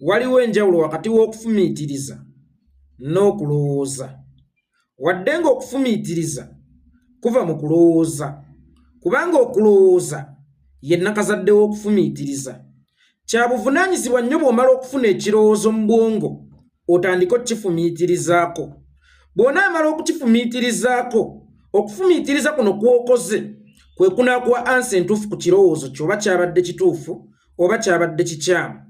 waliwo enjawulo wakati w'okufumiitiriza n'okulowooza. Wadde ng'okufumiitiriza kuva mu kulowooza, kubanga okulowooza ye nakazadde w'okufumiitiriza. Kya buvunaanyizibwa nnyo bw'omala okufuna ekirowoozo mu bwongo otandika okukifumiitirizaako. Bw'onaamala okukifumiitirizaako, okufumiitiriza kuno kw'okoze kwe kunaakuwa ansa entuufu ku kirowoozo kyo oba kyabadde kituufu oba kyabadde kikyamu.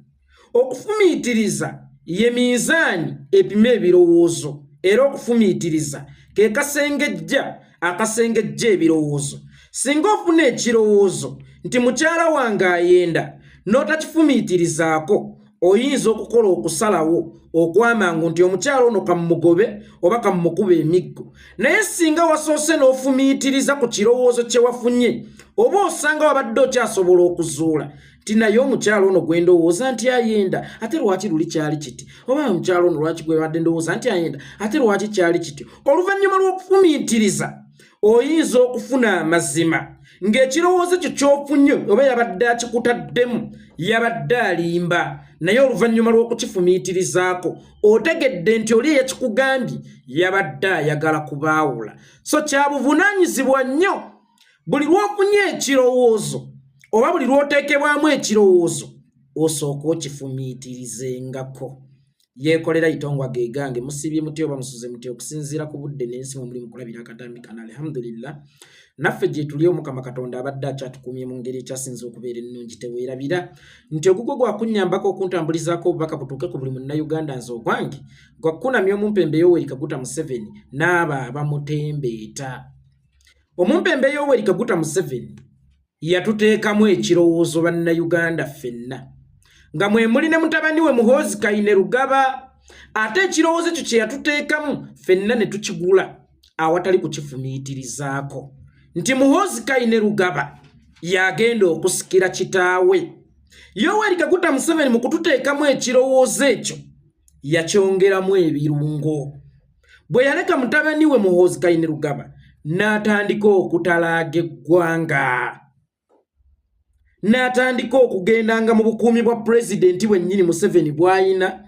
Okufumiitiriza ye minzaani epima ebirowoozo, era okufumiitiriza ke kasengejja akasengejja ebirowoozo. Singa ofuna ekirowoozo nti mukyala wange ayenda n'otakifumiitirizaako, oyinza okukola okusalawo okwamangu nti omukyala ono kamugobe oba kamukube emiggo. Naye singa wasoose n'ofumiitiriza ku kirowoozo kye wafunye, oba osanga wabadde okyasobola okuzuula nti naye omukyala ono gwe ndowooza nti ayenda ate lwaki luli kyali kiti, oba omukyala ono lwaki gwe badde ndowooza nti ayenda ate lwaki kyali kiti. Oluvannyuma lw'okufumiitiriza oyinza okufuna amazima ng'ekirowoozo kyo ky'ofunye oba yabadde akikutaddemu yabadde alimba, naye oluvannyuma lw'okukifumiitirizaako otegedde nti oli eyakikugambye yabadde ayagala kubaawula. So kya buvunaanyizibwa nnyo buli lw'ofunye ekirowoozo oba buli lw'oteekebwamu ekirowoozo osooka okifumiitirizengako. Yeekolera itongwa ge gange, musibye muti oba musuze muti okusinziira ku budde n'ensi mwe muli mu kulabira akatambi kana. Alhamdulillah, naffe gye tuli Omukama Katonda abadde akyatukumye mu ngeri ekyasinze okubeera ennungi. Teweerabira nti ogugwo gwakunnyambako okuntambulizaako obubaka butuuke ku buli munnayuganda nze ogwange gwakunamya omumpembe Yoweri Kaguta Museveni n'abo abamutembeeta. Omumpembe Yoweri Kaguta Museveni yatuteekamu ekirowoozo bannayuganda ffenna, nga mwe muli ne mutabani we Muhoozi Kainerugaba. Ate ekirowoozo ekyo kye yatuteekamu ffenna ne tukigula awatali kukifumiitirizaako nti Muhoozi Kainerugaba yagenda okusikira kitaawe. Yoweri Kaguta Museveni mu kututeekamu ekirowoozo ekyo yakyongeramu ebirungo. Bwe yaleka mutabani we Muhoozi Kainerugaba n'atandika okutalaaga eggwanga, n'atandika okugendanga mu bukuumi bwa pulezidenti bwennyini Museveni bw'ayina,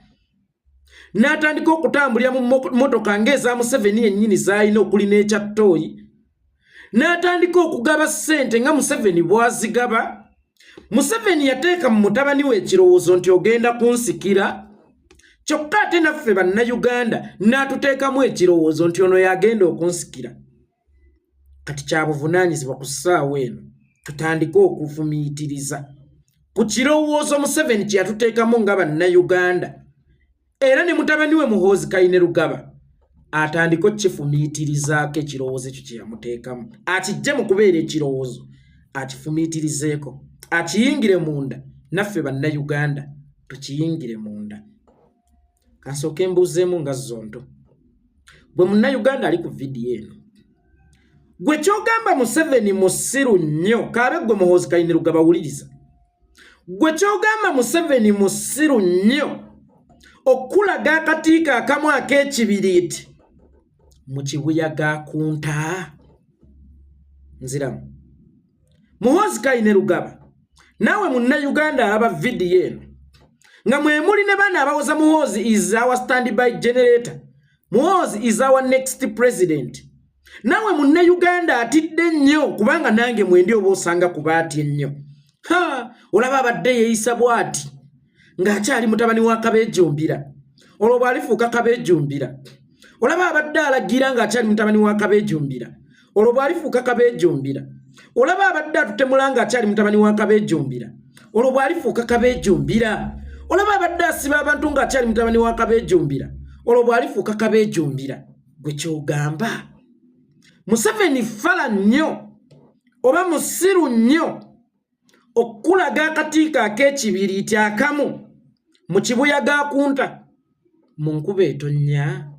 n'atandika okutambulira mu mmotoka ng'eza Museveni yennyini z'alina okuli n'ekya ttooyi, n'atandika okugaba ssente nga Museveni bw'azigaba. Museveni yateeka mu mutabani we ekirowoozo nti ogenda kunsikira, kyokka ate naffe bannayuganda n'atuteekamu ekirowoozo nti ono yagenda okunsikira. Kati kya buvunaanyizibwa ku ssaawa eno tutandike okufumiitiriza ku kirowoozo Museveni kye yatuteekamu nga bannayuganda, era ne mutabani we Muhoozi Kainerugaba atandike okukifumiitirizaako ekirowoozo ekyo kye yamuteekamu. Akijje mu kubeera ekirowoozo akifumiitirizeeko, akiyingire munda, naffe bannayuganda tukiyingire munda. Kansooke mbuuzeemu nga zonto, bwe munnayuganda ali ku vidiyo eno, gwe kyogamba Museveni musiru nnyo, kaabe gwe Muhoozi Kainerugaba wuliriza, gwe kyogamba Museveni musiru nnyo okulaga akatiika akamu ak'ekibiriiti mu kibuyaga kunta nziramu. Muhoozi Kainerugaba, naawe munnayuganda alaba vidiyo eno nga mwe muli ne baana abawoza Muhoozi is our standby generator, Muhoozi is our next president. Nawe munnayuganda atidde nnyo kubanga nange mwendi oba osanga kubaatye nnyo. Olaba abadde yeeyisa bw'ati ng'akyali mutabani wa Kabeejumbira, olwo bw'alifuuka Kabeejumbira. Olaba abadde alagira ng'akyali mutabani wa Kabeejumbira, olwo bw'alifuuka Kabeejumbira. Olaba abadde atutemula ng'akyali mutabani wa Kabeejumbira, olwo bw'alifuuka Kabeejumbira. Olaba abadde asiba abantu ng'akyali mutabani wa Kabeejumbira, olwo bw'alifuuka Kabeejumbira. Gwe kyogamba Museveni fala nnyo oba musiru nnyo okulaga akatiika ak'ekibiriiti akamu mu kibuyaga kunta mu nkuba etonnya.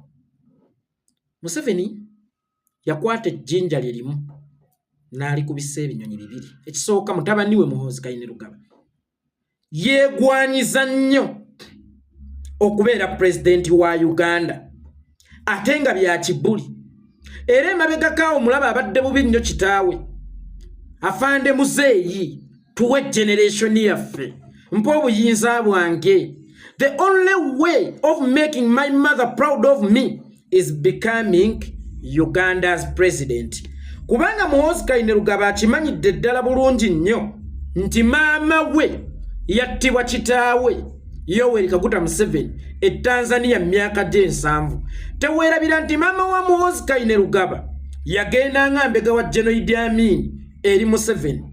Museveni yakwata ejjinja lye limu n'alikubisa ebinyonyi bibiri. Ekisooka mutabani we Muhoozi Kainerugaba yeegwanyiza nnyo okubeera pulezidenti wa Uganda ate nga bya kibuli. Era emabega kaawo mulaba abadde bubi nnyo kitaawe afande Muzeeyi, tuwe generation yaffe, mpa obuyinza bwange, The only way of making my mother proud of me is becoming Uganda's president. Kubanga Muhoozi Kainerugaba akimanyidde ddala bulungi nnyo nti maama we yattibwa kitaawe Yoweri Kaguta Museveni Tanzania myaka 7. Teweerabira nti maama wa Muhoozi Kainerugaba yagenda ngambega wa General Idi Amin eri Museveni.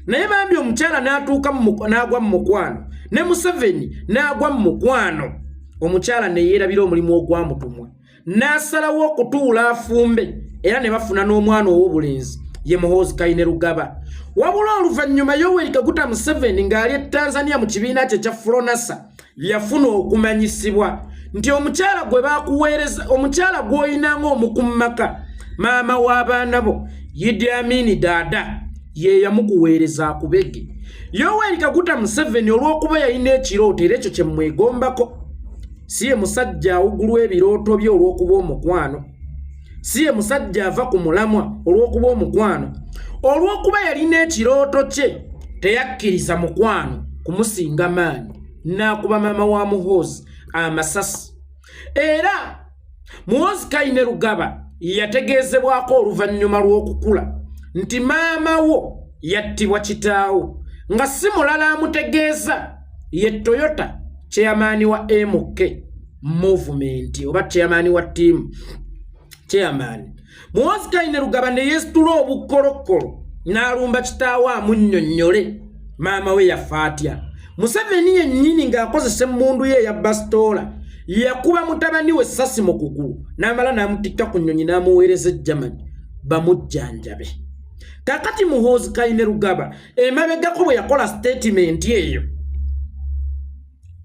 Naye bambi omukyala n'atuuka n'agwa mu mukwano ne Museveni n'agwa mu mukwano. Omukyala ne yeerabira omulimu ogwamutumwa n'asalawo okutuula afumbe era ne bafuna n'omwana ow'obulenzi ye Muhoozi Kainerugaba. Wabula oluvannyuma Yoweri Kaguta Museveni ng'ali Tanzania mu kibiina kye kya Fronasa yafuna okumanyisibwa nti omukyala gwe baakuweereza, omukyala gw'olina ng'omukummaka maama w'abaana bo Idi Amin Dada ye yamukuweereza akubege. Yoweri Kaguta Museveni olw'okuba yalina ekirooto era ekyo kye mwegombako. Si ye musajja awugulwa ebirooto bye olw'okuba omukwano. Si ye musajja ava ku mulamwa olw'okuba omukwano. Olw'okuba yalina ekirooto kye teyakkiriza mukwano kumusinga maanyi n'akuba maama wa Muhoozi amasasi. Era Muhoozi Kainerugaba yategeezebwako oluvannyuma lw'okukula nti maama wo yattibwa kitaawo nga si mulala amutegeeza ye Toyota chairman wa MK movement oba chairman wa team chairman. Muhoozi Kainerugaba ne yesitula obukolokolo n'alumba kitaawo amunnyonnyole maama we yafa atya. Museveni yennyini ng'akozesa emmundu ye eya bastola yakuba mutabani we essasi mu kugulu n'amala n'amutikka ku nnyonyi n'amuweereza e Germany bamujjanjabe. Kakati Muhoozi Kainerugaba emabegako bwe yakola statement eyo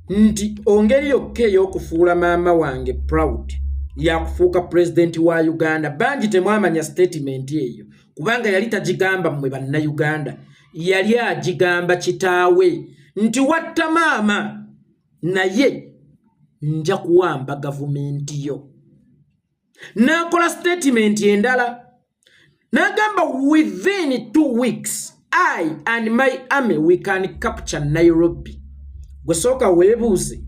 nti ongeri yokka ey'okufuula maama wange proud yakufuuka president wa Uganda. Bangi temwamanya statement eyo kubanga yali tagigamba mmwe bannayuganda, yali agigamba kitaawe nti watta maama naye nja kuwamba gavumenti yo. N'akola statement endala n'agamba within 2 weeks I and my army we can capture Nairobi. Gwe sooka weebuuze,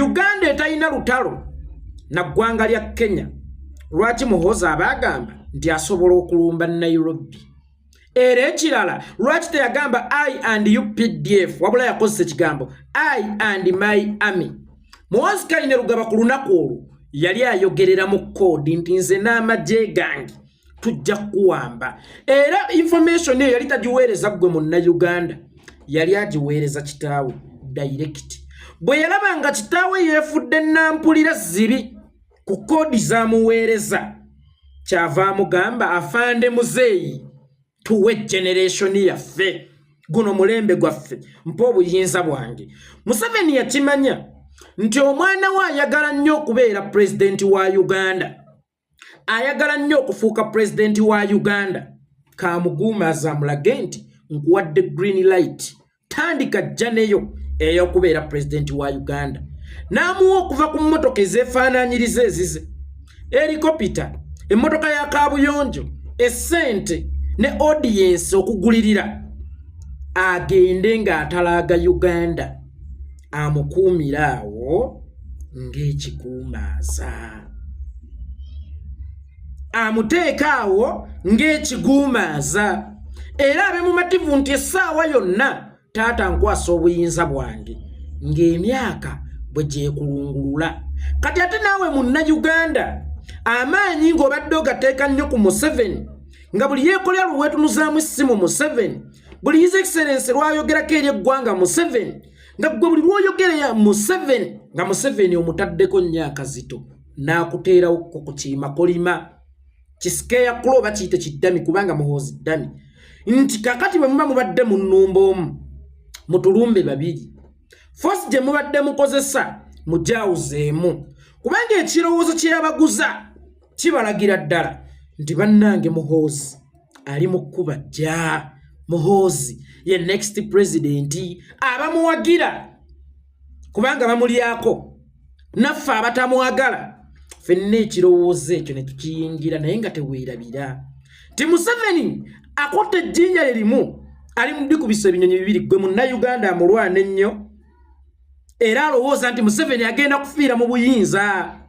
Uganda etalina lutalo na ggwanga lya Kenya, lwaki Muhoozi abagamba nti asobola okulumba Nairobi? Era ekirala lwaki teyagamba I and UPDF wabula yakozesa ekigambo I and my army? Muhoozi Kainerugaba ku lunaku olwo yali ayogerera mu kkoodi nti nze n'amagye gange tujja kuwamba. Era information eyo yali tagiweereza gwe munnayuganda, yali agiweereza kitaawe direct. Bwe yalaba nga kitaawe yeefudde nampulira zibi ku kkoodi z'amuweereza, kyava amugamba afande muzeeyi tuwe generation yaffe, guno mulembe gwaffe, mpa obuyinza bwange. Museveni yakimanya nti omwana we ayagala nnyo okubeera president wa Uganda, ayagala nnyo okufuuka president wa Uganda. Kamuguumaza amulage nti nkuwadde green light, tandika jjaneyo ey'okubeera president wa Uganda. N'amuwa okuva ku mmotoka ezeefaanaanyiriza ezize, helicopter, emmotoka ya kaabuyonjo, essente ne audience okugulirira, agende ng'atalaaga Uganda, amukuumira awo ng'ekiguumaaza, amuteeka awo ng'ekiguumaaza. Era abe mumativu nti essaawa yonna taata nkwasa obuyinza bwange ng'emyaka bwe gyekulungulula. Kati ate naawe munnayuganda amaanyi ng'obadde ogateeka nnyo ku Museveni, nga buli yeekolera lwetunuzaamu essimu Museveni, buli His Excellency lwayogerako eri eggwanga Museveni, nga gwe buli lwoyogerera Museveni nga Museveni omutaddeko nnyo akazito n'akuteerawo ku kiima kolima kisikeya kuloba kiyite kiddami kubanga Muhoozi ddami, nti kakati bwe muba mubadde mu nnumba omu mutulumbe babiri, force gye mubadde mukozesa mujawuzeemu, kubanga ekirowoozo kyeyabaguza kibalagira ddala nti bannange Muhoozi ali mu kkuba jja, Muhoozi ye next president, abamuwagira kubanga bamulyako, naffe abatamwagala ffenna ekirowoozo ekyo ne tukiyingira, naye nga teweerabira ti Museveni akotte ejjinja lye limu ali mu bikubisa ebinyonyi bibiri. Gwe munnayuganda amulwana ennyo, era alowooza nti Museveni agenda kufiira mu buyinza.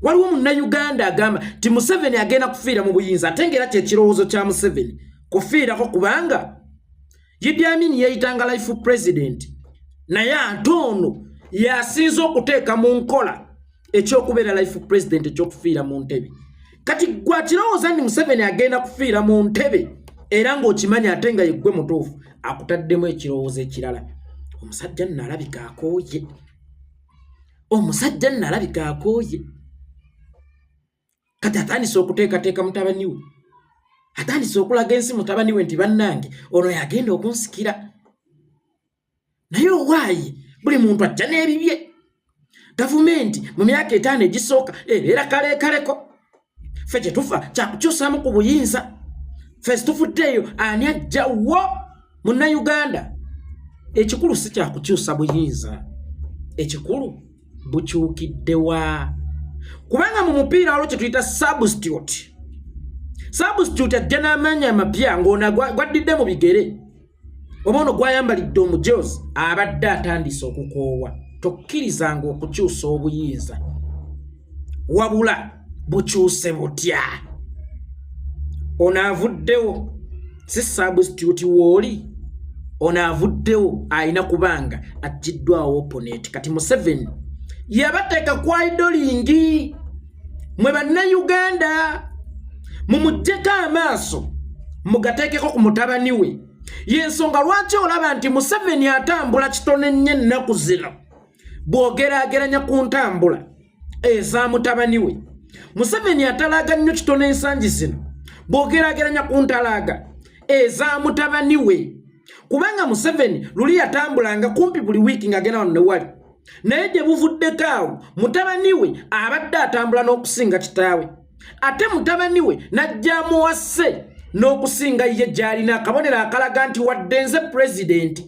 Waliwo munnayuganda agamba nti Museveni agenda kufiira mu buyinza ate ng'era kyekirowoozo kya Museveni kufiirako kubanga Idi Amin yayitanga life president naye ate ono yasinza okuteeka mu nkola ekyokubeera life president ekyokufiira mu ntebe. Kati gwa kirowooza nti Museveni agenda kufiira mu ntebe era ng'okimanya ate nga yeggwe mutuufu akutaddemu ekirowoozo ekirala. Omusajja nalabika akooye. Omusajja nalabika akooye. Kati atandise okuteekateeka mutabani we. Atandise okulaga ensi mutabani we nti bannange ono yagenda okunsikira. Naye owaayi buli muntu ajja n'ebibye. Gavumenti mu myaka 5 egisooka era kaleekaleko. Ffe kye tufa kyakukyusaamu ku buyinza. Ffe situfuddeeyo ani ajja wo munnayuganda. Ekikulu si kyakukyusa buyinza. Ekikulu bukyukiddewa. Kubanga mu mupiira waliwo kye tuyita substitute. Substitute ajja n'amaanyi amapya ng'ona gwaddidde mu bigere. Oba ono gwayambalidde omujozi abadde atandise okukoowa. Tokkirizanga okukyusa obuyinza. Wabula bukyuse butya. Ono avuddewo si substitute wooli. Ono avuddewo ayina kubanga ajiddwawo opponent. Kati Museveni yabateeka kwa idolingi. Mwe bannayuganda mumujjeko amaaso mugateekeko ku mutabani we. Yensonga lwaki olaba nti Museveni atambula kitone nnyo ennaku zino bw'ogeraageranya ku ntambula eza mutabani we. Museveni atalaaga nnyo kitone ensangi zino bw'ogeraageranya ku ntalaaga eza mutabani we. Kubanga Museveni luli yatambulanga kumpi buli wiiki ng'agenda wano ne wali. Naye gye buvuddeko awo mutabani we abadde atambula n'okusinga kitaawe. Ate mutabani we n'ajja amuwase n'okusinga ye gy'alina akabonero akalaga nti wadde nze president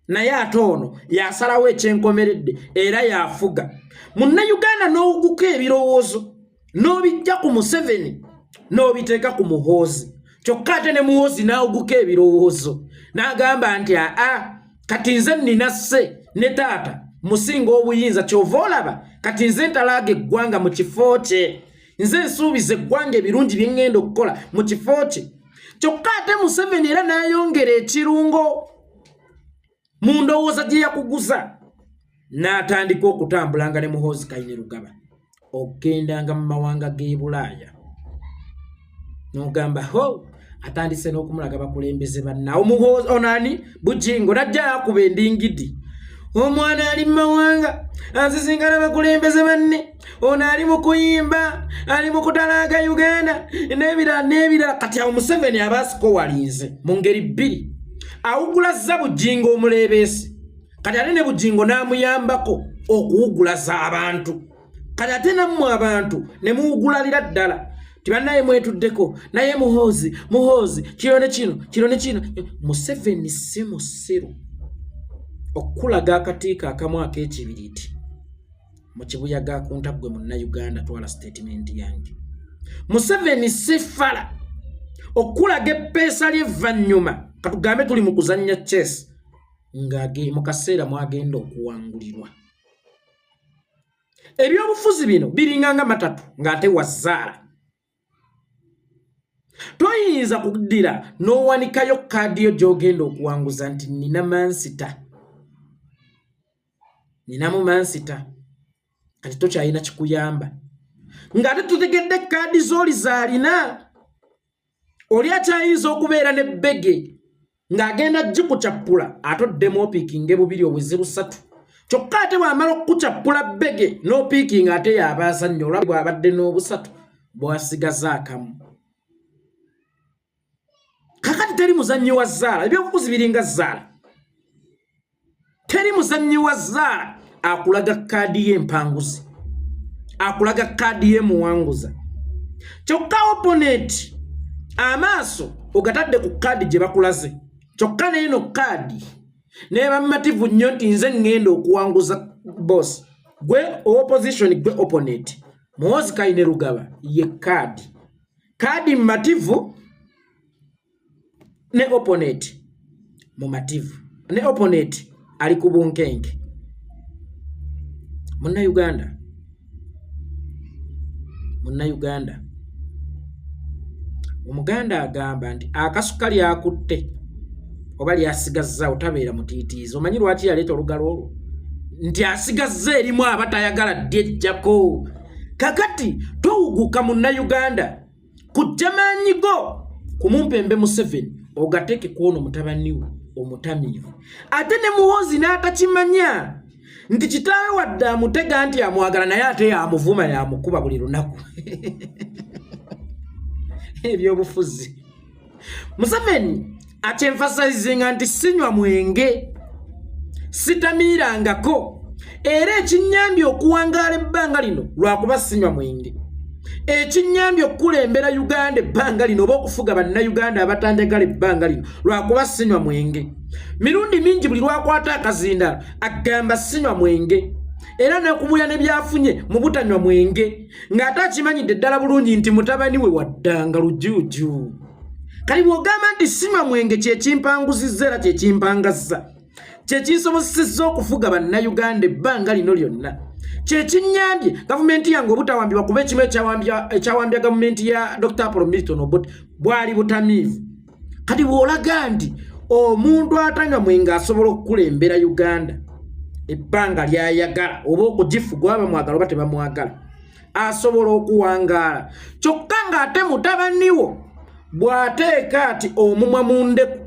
naye ate ono yasalawo ekyenkomeredde era yafuga. Munnayuganda n'owuguka ebirowoozo n'obijja ku Museveni n'obiteeka ku Muhoozi. Kyokka ate ne Muhoozi n'awuguka ebirowoozo n'agamba nti kati nze nnina sse ne taata musinga obuyinza kyova olaba kati nze ntalaaga eggwanga mu kifo kye. Nze nsuubiza eggwanga ebirungi bye ngenda okukola mu kifo kye. Kyokka ate Museveni era n'ayongera ekirungo mu ndowooza gye yakuguza n'atandika okutambulanga ne Muhoozi Kainerugaba okugendanga mu mawanga g'e Bulaaya. N'ogamba atandise n'okumulaga bakulembeze bannawo. Muhoozi onani Bujingo najja akuba endingidi. Omwana ali mu mawanga azizingana bakulembeze banne. Ono ali mu kuyimba ali mu kutalaaga Uganda n'ebirala. Kati awo Museveni abaasiko walinze mu ngeri bbiri. Awugulaza Bujingo omuleebeesi. Kati ate ne Bujingo n'amuyambako okuwugulaza abantu. Kati ate nammwe abantu ne muwugulalira ddala. Tibannaye mwetuddeko naye Muhoozi kino ne kino. Museveni si musiru okulaga akatiika akamu ak'ekibiriiti mu kibuyaga kuntaggwe munnayuganda twala statement yange. Museveni si fala okulaga eppeesa ly'evvannyuma katugambe tuli mu kuzannya chess mu kaseera mwagenda okuwangulirwa. Ebyobufuzi bino biringanga matatu ng'ate wazaala. Toyinza kuddira n'owanikayo kaadi yo gy'ogenda okuwanguza nti nina mansita. Ninamu mansita. Kati tokyalina kikuyamba. Ng'ate tutegedde kaadi z'oli zaalina. Oli akyayinza okubeera ne bbege ng'agenda gikucappula atoddemu opiikinga bubiri obwezi busatu. Kyokka ate bw'amala okukucappula bbege n'opiikinga ate y'abaasa nnyo olwa bw'abadde n'obusatu bw'asigaza akamu. Kakati teri muzannyi wa zzaala. Ebyobufuzi biringa zzaala. Teri muzannyi wa zzaala akulaga kaadi y'empanguzi. Akulaga kaadi y'emuwanguza. Kyokka opponent amaaso ogatadde ku kaadi gye bakulaze. Kyokka n'eno kaadi n'eba mmativu nnyo nti nze ngenda okuwanguza boss. Gwe opposition gwe opponent. Muhoozi Kainerugaba ye kaadi. Kaadi mmativu ne opponent mumativu. Ne opponent ali ku bunkenke. Munnayuganda Omuganda agamba nti akasukali akutte oba lyasigazza otabeera mutiitiizi. Omanyi lwaki yaleeta olugalo olwo? Nti asigazza erimu abatayagala ddejjako. Kakati towuguka munnayuganda kujja maanyi go kumumpembe Museveni ogateeke kwono mutabani we omutamiivu. Ate ne Muhoozi n'atakimanya nti kitaawe wadde amutega nti amwagala naye ate yamuvuma yamukuba buli lunaku. Ebyobufuzi. Museveni akyemfasizinga nti sinywa mwenge, sitamiirangako, era ekinnyambye okuwangaala ebbanga lino lwakuba sinywa mwenge. Ekinnyambye okukulembera Uganda ebbanga lino oba okufuga bannayuganda abatanjagala ebbanga lino lwakuba sinywa mwenge. Mirundi mingi buli lwakwata akazindaalo agamba sinywa mwenge, era nakubuya ne byafunye mu butanywa mwenge, ng'ate akimanyidde ddala bulungi nti mutabani we waddanga lujuuju. Kali bw'ogamba nti sinywa mwenge kyekimpanguzizza era kyekimpangazza, kyekinsobozesezza okufuga bannayuganda ebbanga lino lyonna, kyekinnyambye gavumenti yange obutawambibwa kuba ekimu ekyawambya gavumenti ya Dr. Apollo Milton Obote bwali butamiivu. Kati bw'olaga nti omuntu atanywa mwenge asobola okukulembera Uganda ebbanga lyayagala oba okugifuga oba bamwagala oba tebamwagala, asobola okuwangaala. Kyokka ng'ate mutabani wo bw'ateeka ati omumwa mu ndeku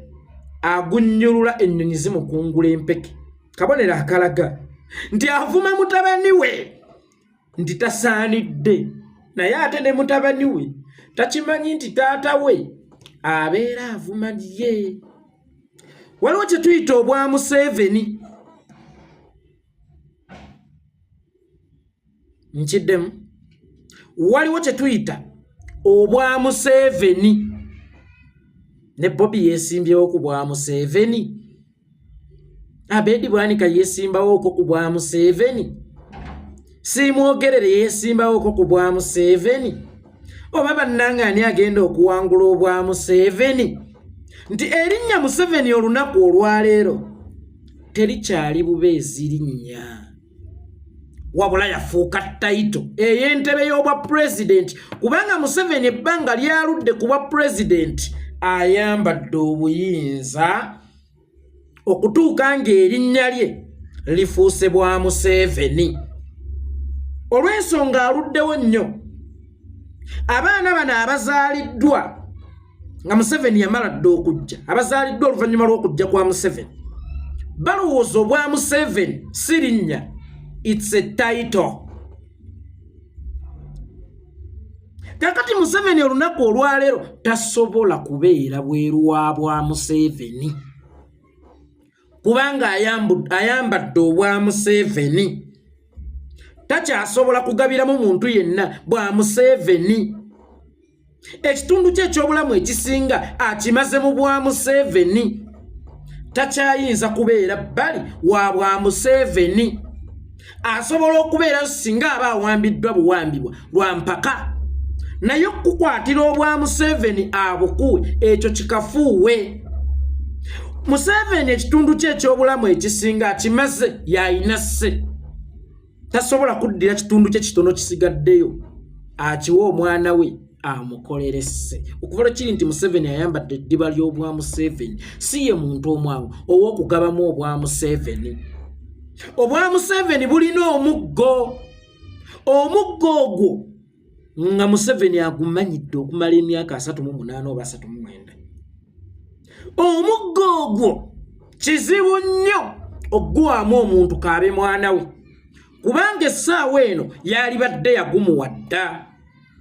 agunnyulula ennyonyi zimukungula empeke, kabonero akalaga nti avuma mutabani we nti tasaanidde, naye ate ne mutabani we takimanyi nti taata we abeera avuma ye. Waliwo kye tuyita obwa Museveni. Nkiddemu. Waliwo kye tuyita obwa Museveni. Ne Bobby yeesimbyewo ku bwa Museveni. Abedi Bwanika yeesimbawo ku bwa Museveni. Simwogerere yeesimbawo ku bwa Museveni. Oba bannangaani agenda okuwangula obwa Museveni. Nti erinnya Museveni olunaku olwaleero terikyali bubeezi linnya, wabula yafuuka tayito ey'entebe y'obwa pulezidenti, kubanga Museveni ebbanga lyaludde ku bwa pulezidenti ayambadde obuyinza okutuuka ng'erinnya lye lifuuse bwa Museveni. Olw'ensonga aluddewo nnyo abaana bano abazaaliddwa nga Museveni yamala dde okujja, abazaaliddwa oluvannyuma lw'okujja kwa Museveni balowooza obwa Museveni si linnya, it's a title. Kakati Museveni olunaku olwaleero tasobola kubeera bweru wa bwa Museveni kubanga ayambadde obwa Museveni. Takyasobola kugabiramu muntu yenna bwa Museveni. Ekitundu kye eky'obulamu ekisinga akimaze mu bwa Museveni. Takyayinza kubeera bbali wa bwa Museveni. Asobola okubeera singa aba awambiddwa buwambibwa lwa mpaka, naye okukwatira obwa Museveni abukuwe ekyo kikafuuwe. Museveni ekitundu kye eky'obulamu ekisinga akimaze y'ayina sse. Tasobola kuddira kitundu kye kitono kisigaddeyo akiwa omwana we amukoleresse. Okuva kiri nti Museveni ayambadde eddiba ly'obwa Museveni si ye muntu omwangu ow'okugabamu obwa Museveni. Obwa Museveni bulina omuggo. Omuggo ogwo nga Museveni agumanyidde okumala emyaka 38 oba 39. Omuggo ogwo kizibu nnyo okuguwaamu omuntu kaabe mwana we, kubanga essaawa eno yalibadde yagumuwa dda,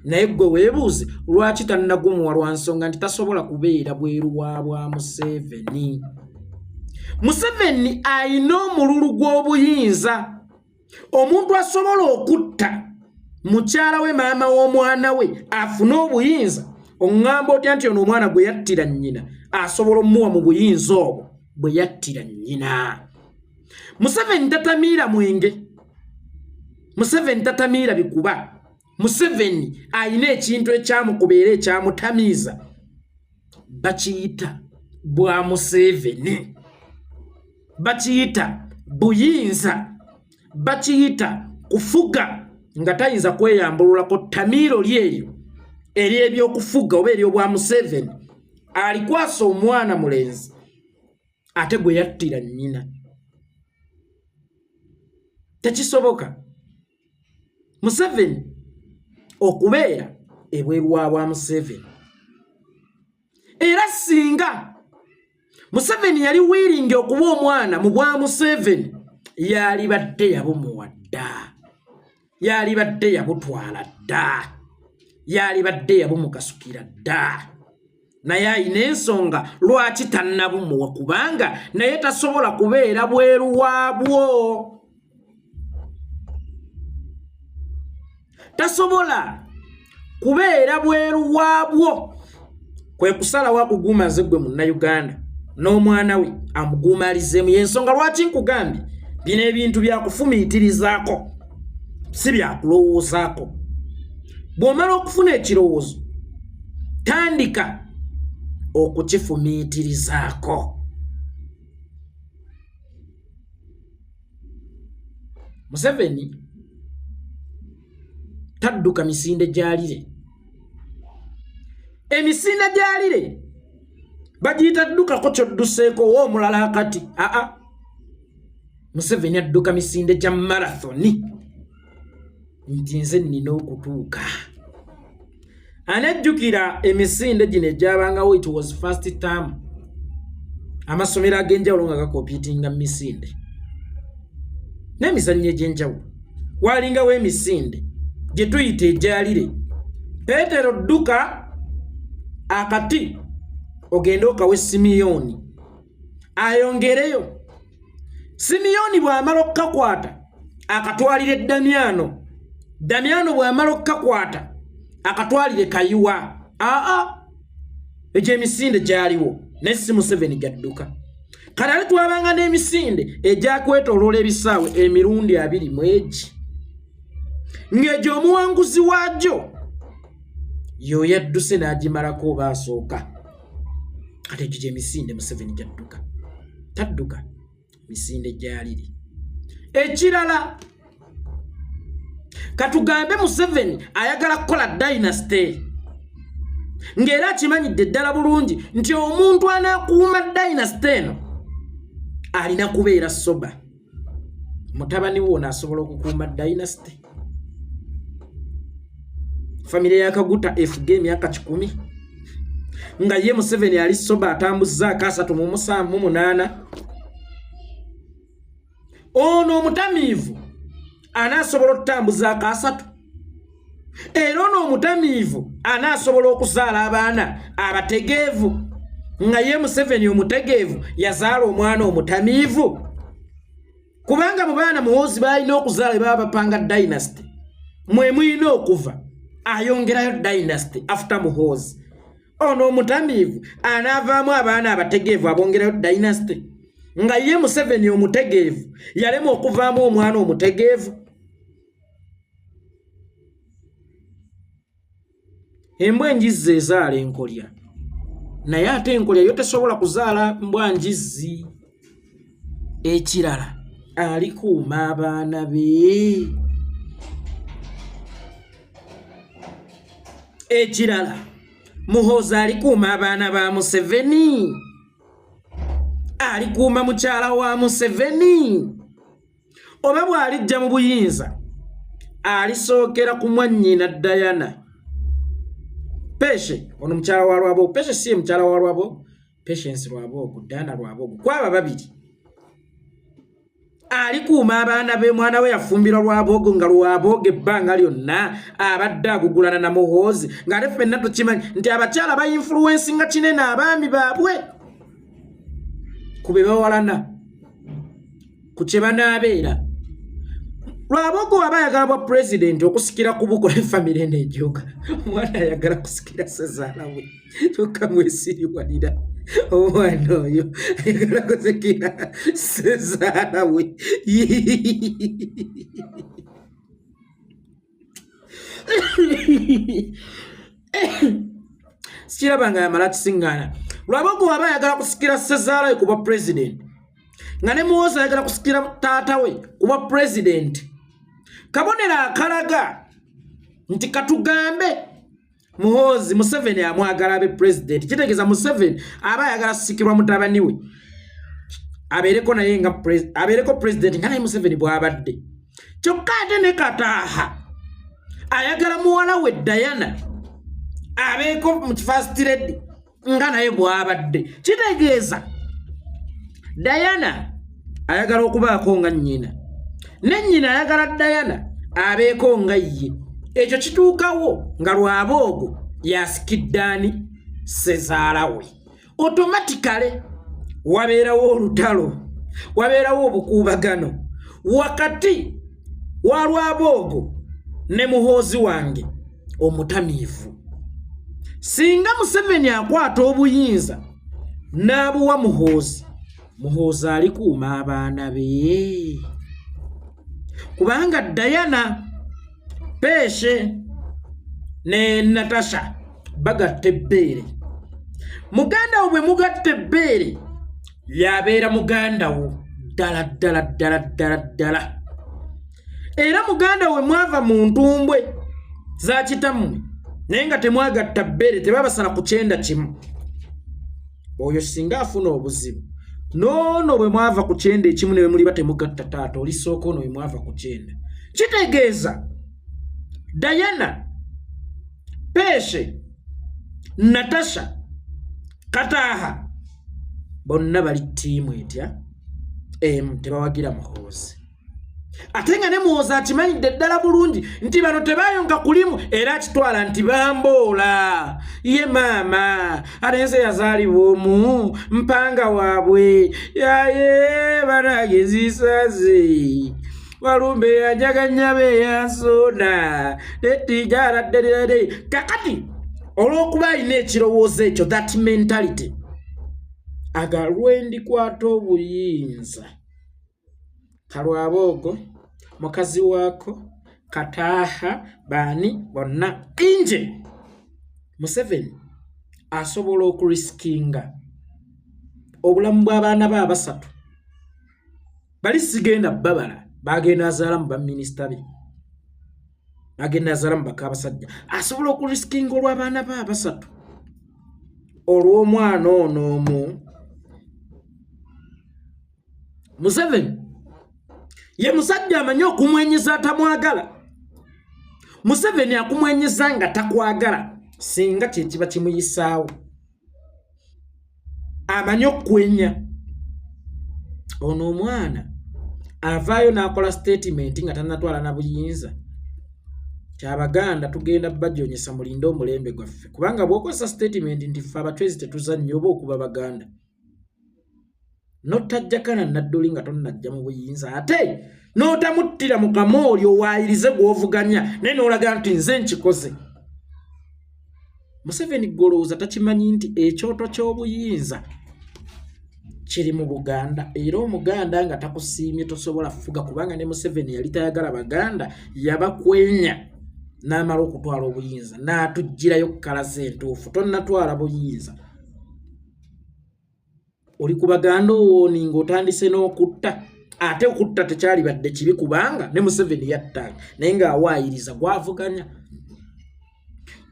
naye gwe weebuuze lwaki tannagumuwa lwa nsonga nti tasobola kubeera bweru wa bwa Museveni. Museveni ayina omululu gw'obuyinza. Omuntu asobola okutta mukyala we maama w'omwana we afune obuyinza, oŋŋamba otya nti ono omwana gwe yattira nnyina asobola omuwa mu buyinza obwo bwe yattira nnyina? Museveni tatamiira mwenge. Museveni tatamiira bikuba. Museveni ayina ekintu ekyamukubeera ekyamutamiiza, bakiyita bwa Museveni. Bakiyita buyinza bakiyita kufuga nga tayinza kweyambululako tamiiro lyeryo ery'ebyokufuga oba ery'obwa Museveni alikwasa omwana mulenzi ate gwe yattira nnyina. Tekisoboka Museveni okubeera ebweru wa Museveni. Era singa Museveni yali wiringi okuba omwana mu bwa Museveni yali badde yabumuwa dda, yali badde yabutwala dda, yali badde yabumukasukira dda. Naye ayina ensonga lwaki tannabumuwa kubanga naye tasobola kubeera bweru waabwo. Tasobola kubeera bweru waabwo. Kwe kusala wakugumaze gwe Munnayuganda n'omwana we amugumalizemu. Yensonga lwaki nkugambye bino ebintu byakufumiitirizaako si byakulowoozaako. Bw'omala okufuna ekirowoozo tandika okukifumiitirizaako. Museveni tadduka misinde gyalire. Emisinde gyalire bagiyita ddukako kyodduseeko owoomulala akati. Museveni adduka misinde gya marathoni nti nze nnina okutuuka. Anejjukira emisinde gino egyabangawo, it was first term, amasomero ag'enjawulo nga gakompitinga misinde n'emizannyo egy'enjawulo. Walingawo emisinde gye tuyita egyalire. Peetero dduka akati ogende okawe Simiyoni ayongereyo. Simiyoni bw'amala okukakwata akatwalire Damiano. Damiano bw'amala okukakwata akatwalire Kayiwa. Egyo emisinde gyaliwo naye si Museveni gyadduka. Kale ate twabanga n'emisinde egyakwetoloola ebisaawe emirundi 2 mu egi. Ng'egyo omuwanguzi waagyo yo yadduse n'agimalako oba asooka. Ate egyo gyemisinde Museveni gyadduka. Tadduka misinde gyaliri. Ekirala katugambe Museveni ayagala kukola dynasty ng'era akimanyidde ddala bulungi nti omuntu anaakuuma dynasty eno alina kubeera soba. Mutabani wo naasobola okukuuma dynasty? Famire ya Kaguta FG emyaka 10 nga ye Museveni ali soba atambuzaako 378. Ono omutamiivu anaasobola okutambuzaako 3. Era ono omutamiivu anaasobola okuzaala abaana abategeevu nga ye Museveni omutegeevu yazaala omwana omutamiivu. Kubanga mu baana Muhoozi balina okuzaala baba bapanga dynasty, mwe mulina okuva ayongerayo dynasty after Muhoozi. Ono omutamiivu anaavaamu abaana abategeevu abongerayo dynasty nga ye Museveni omutegeevu yalema okuvaamu omwana omutegeevu. Embwa enjizzi ezaala enkolya, naye ate enkolya yo tesobola kuzaala mbwa njizzi. Ekirala alikuuma abaana be. Ekirala Muhoozi alikuuma abaana ba Museveni, alikuuma mukyala wa Museveni. Oba bw'alijja mu buyinza alisookera ku mwannyina Diana. Peshe ono mukyala wa Lwabogo. Peshe si mukyala wa Lwabogo, Patience Lwabogo, Diana Lwabogo, kwaba babiri. Alikuuma abaana be. Mwana we yafumbirwa Lwabogo nga Lwabogo ebbanga lyonna abadde agugulana na Muhoozi ng'ate ffenna tukimanyi nti abakyala bayinfluensinga kinene abaami baabwe ku be bawalana ku kye banaabeera. Lwabogo aba ayagala bwa president okusikira ku bukola famire n'ejjoga. Omwana ayagala kusikira ssezaala we kyokka mwesiriwalira. Omwana oyo ayagala kusikira ssezaala we. Sikiraba nga yamala kisiŋŋaana. Lwabogo aba ayagala kusikira ssezaala we ku bwa president nga ne Muhoozi ayagala kusikira taata we kuba president. Kabonera akalaga nti katugambe Muhoozi Museveni amwagala abe president. Kitegeeza Museveni aba ayagala kusikirwa mutabani we abeereko naye nga abeereko president nga naye Museveni bw'abadde. Kyokka ate ne Kataaha ayagala muwala we Diana abeeko mu first lady nga naye bw'abadde. Kitegeeza Diana ayagala okubaako nga nnyina, ne nnyina ayagala Diana abeeko nga ye. Ekyo kituukawo nga Lwaboogo yasikiddaani Sezaala we. Automatically wabeerawo olutalo, wabeerawo obukuubagano wakati wa Lwaboogo ne Muhoozi wange omutamiivu. Singa Museveni akwata obuyinza n'abuwa Muhoozi, Muhoozi alikuuma abaana be. Kubanga Diana, Peshe ne Natasha bagatte ebbeere. Muganda wo bwe mugatte ebbeere yabeera muganda wo ddala ddala ddala ddala ddala. Era muganda we mwava mu ntumbwe za kitammwe naye nga temwagatta bbeere, tebabasala ku kyenda kimu. Oyo singa afuna obuzibu. Noono bwe mwava ku kyenda ekimu ne bwe muliba temugatta taata, olisooka ono bwe mwava ku kyenda. Kitegeeza Diana, Peshe, Natasha, Kataaha bonna bali ttiimu etya tebawagira Muhoozi. Ate nga ne Muhoozi akimanyidde ddala bulungi nti bano tebayonka kulimu era akitwala nti bamboola. Ye maama alenze yazaalibwa omu mpanga waabwe yaye banagezisaze walumbe yajaganya be yansona netijara dedede. Kakati olw'okuba alina ekirowoozo ekyo, that mentality, agalwendi kwata obuyinza Kalwaboogo mukazi waako Kataaha baani bonna inje Museveni asobola okuriskinga obulamu bw'abaana be abasatu. Bali sigenda babala bagenda azaalamu baminisita be, bagenda azaalamu bakabasajja. Asobola okuriskinga olw'abaana be abasatu, olw'omwana ono omu. Museveni ye musajja amanyi okumwenyeza atamwagala. Museveni akumwenyeza nga takwagala singa kye kiba kimuyisaawo. Amanyi okwenya. Ono omwana avaayo n'akola statement nga tannatwala na buyinza. Kyabaganda tugenda bajonyesa mulinde omulembe gwaffe, kubanga bw'okozesa statement nti ffe abatwezi tetuzannyo oba okuba Baganda, notajjakana nadduli nga tonnajja mu buyinza ate n'otamuttira mu kamooli owaayirize gw'ovuganya naye n'olaga nti nze nkikoze. Museveni golooza takimanyi nti ekyoto ky'obuyinza kiri mu Buganda, era Omuganda nga takusiimye tosobola fuga, kubanga ne Museveni yali tayagala Baganda, yabakwenya n'amala okutwala obuyinza n'atugirayo kkalaza entuufu. Tonnatwala buyinza, oli ku Baganda owoni ng'otandise n'okutta. Ate okutta tekyali badde kibi kubanga ne Museveni yattanga naye ng'awaayiriza gwavuganya.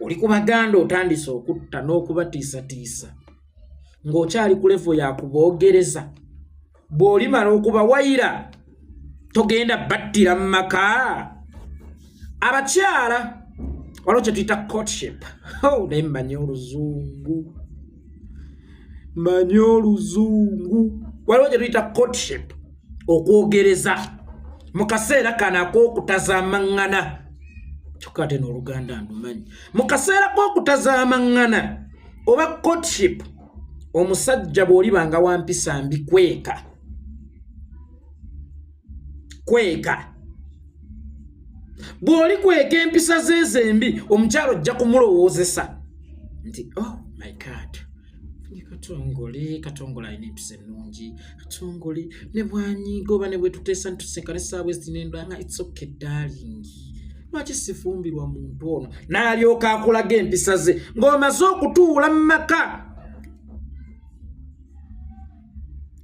Oli ku Baganda otandise okutta n'okubatiisatiisa ng'okyali ku levo ya kuboogereza. Bw'olimala okubawayira togenda battira mu maka. Abakyala waliwo kye tuyita courtship. Naye mmanyi oluzungu, mmanyi oluzungu. Waliwo kye tuyita courtship, okwogereza mu kaseera kano ak'okutazaamaŋŋana. Kyokka ate n'Oluganda ndumanyi. Mu kaseera k'okutazaamaŋŋana oba courtship, omusajja bw'olibanga wampisa mbi kweka. Bw'oli kweka empisa ze embi, omukyalo ojja kumulowoozesa nti oh my God, Katongole alina empisa ennungi, Katongole ne bwanyiga oba ne bwe tuteesa ntusenkana essaawa ezinenda nga it's okay darling, lwaki sifumbirwa muntu ono? N'alyoka akulaga empisa ze ng'omaze okutuula mu maka.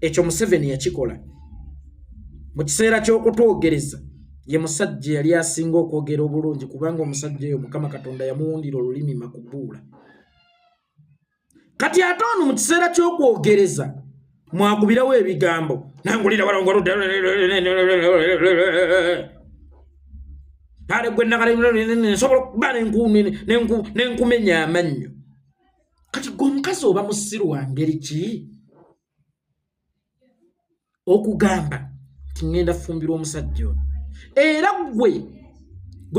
Ekyo Museveni yakikola. mu kiseera ky'okutwogereza ye musajja yali asinga okwogera obulungi kubanga omusajja oyo Mukama Katonda yamuwundira olulimi makubuula. Kati ate ono mu kiseera ky'okwogereza mwakubirawo ebigambo nangulira walongoludde pale gwe nakale nsobola okuba nenkumenya amannyo. Kati gwe omukazi oba musiru wa ngeri ki okugamba tingenda fumbira omusajja ono? Era gwe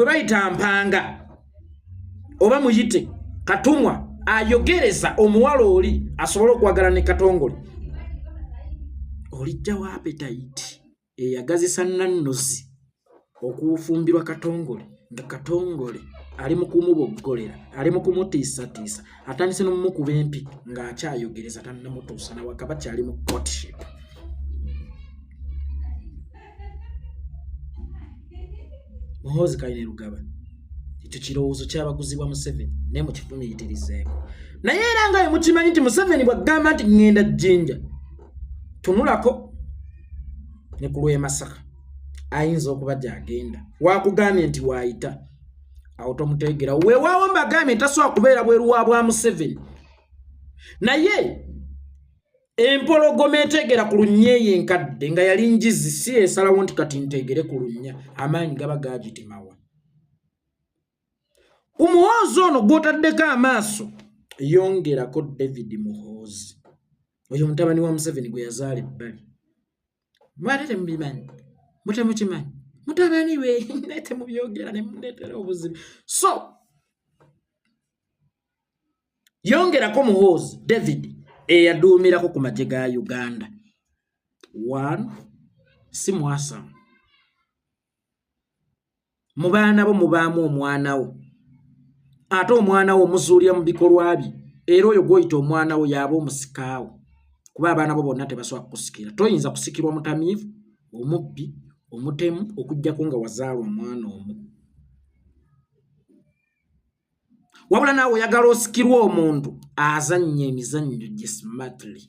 bayita mpanga oba muyite katumwa ayogereza omuwala oli asobola okwagala ne Katongole, olijja wa appetite eyagazisa nannozi okufumbirwa Katongole nga Katongole ali mu kumuboggolera, ali mu kumutiisatiisa, atandise n'omukuba empi ng'akyayogereza tannamutuusa na wakaba kyali mu courtship. Muhoozi Kayine Lugaba ekyo kirowoozo ky'abaguzi Museveni naye mukifumiitirizeeko. Naye era nga mukimanyi nti Museveni bw'agamba nti ŋŋenda Jjinja, tunulako ne ku lw'e Masaka ayinza okuba gy'agenda. Wakugambye nti waayita awo tomuteegera. Weewaawo mbagambye tasobola kubeera bweru wa bwa Museveni. Naye empologoma eteegera ku lunnya eyo enkadde nga yali njizi si esalawo nti kati nteegere ku lunnya, amaanyi gaba gaagitimawa. Ku Muhoozi ono gw'otaddeko amaaso yongerako David Muhoozi, oyo mutabani wa Museveni gwe yazaala ebbali. Mwate temubimanyi, mutemukimanyi, mutabani we naye temubyogera ne mundeetera obuzibu. So yongerako Muhoozi David eyaduumirako ku magye ga Uganda. One, si mwasamu, mu baana bo mubaamu omwana wo, ate omwana wo omuzuulira mu bikolwa bye, era oyo gw'oyita omwana wo yaba omusikaawo kuba abaana bo bonna tebasobola kukusikira. Toyinza kusikirwa mutamiivu, omubbi, omutemu okuggyako nga wazaalwa omwana omu. Wabula naawe oyagala osikirwa omuntu azannya emizannyo gye smartly.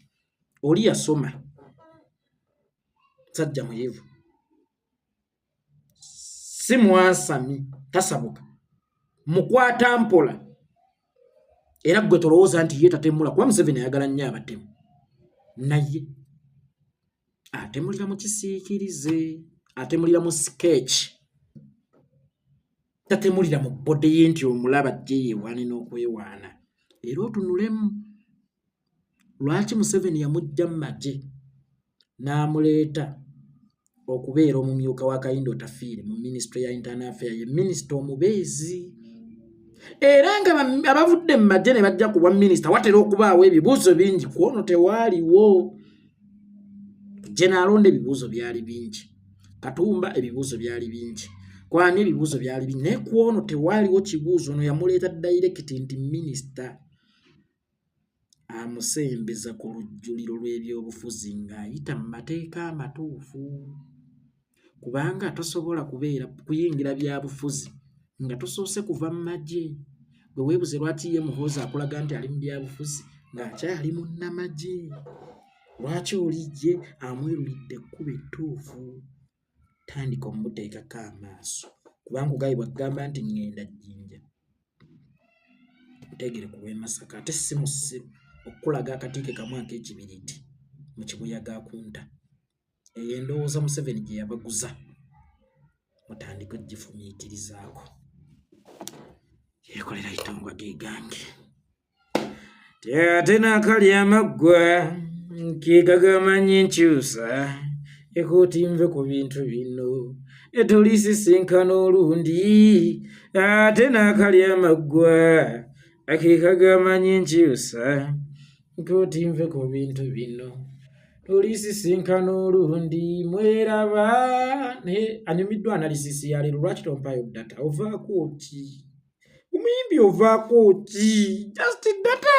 Oli yasoma, sajja muyivu, si mwasami, tasabuka, mukwata mpola. Era gwe tolowooza nti ye tatemula kuba Museveni ayagala nnyo abatemu. Naye atemulira mu kisiikirize, atemulira mu sketch, tatemulira mu bode ye nti omulaba ajje yeewaane n'okwewaana. Era otunulemu lwaki Museveni yamujja mu magye n'amuleeta okubeera omumyuka wa Kayindo Tafiire mu Ministry ya Internal Affairs, ye minisita omubeezi. Era nga abavudde mu magye ne bajja ku bwa minisita watera okubaawo ebibuuzo bingi, ku ono tewaaliwo. Jenalonde ebibuuzo byali bingi, Katumba ebibuuzo byali bingi, Kwani ebibuuzo byali bingi, naye ku ono tewaaliwo kibuuzo. Ono yamuleeta direct nti minisita amusembeza ku lujjuliro lw'ebyobufuzi ng'ayita mu mateeka amatuufu, kubanga tosobola kubeera kuyingira byabufuzi nga tosoose kuva mu magye. Gwe weebuze lwaki ye Muhoozi akulaga nti ali mu byabufuzi ng'akyali munnamagye. Lwaki oli ye amwerulidde ekkuba ettuufu? Tandika omuteekako amaaso kubanga ogayi bw'agamba nti ŋŋenda Jjinja, muteegere ku lw'e Masaka. Ate si musiru okukulaga akatiike kamu ak'ekibiriti mu kibuyaga akunta. Eyo endowooza Museveni gye yabaguza, mutandike ogifumiitirizaako. Yeekolera itongwa geegange ate n'akali amaggwa nkigagamanya enkyusa ekooti nve ku bintu bino etulisisinkana olundi ate n'akali amaggwa akikagamanya enkyusa ekooti nve ku bintu bino tulisisinkana olundi mweraba. Naye anyumiddwa analisisi ya leero, lwaki tompayo data? Ovaako ki? Omuyimbi ovaako ki? Just data.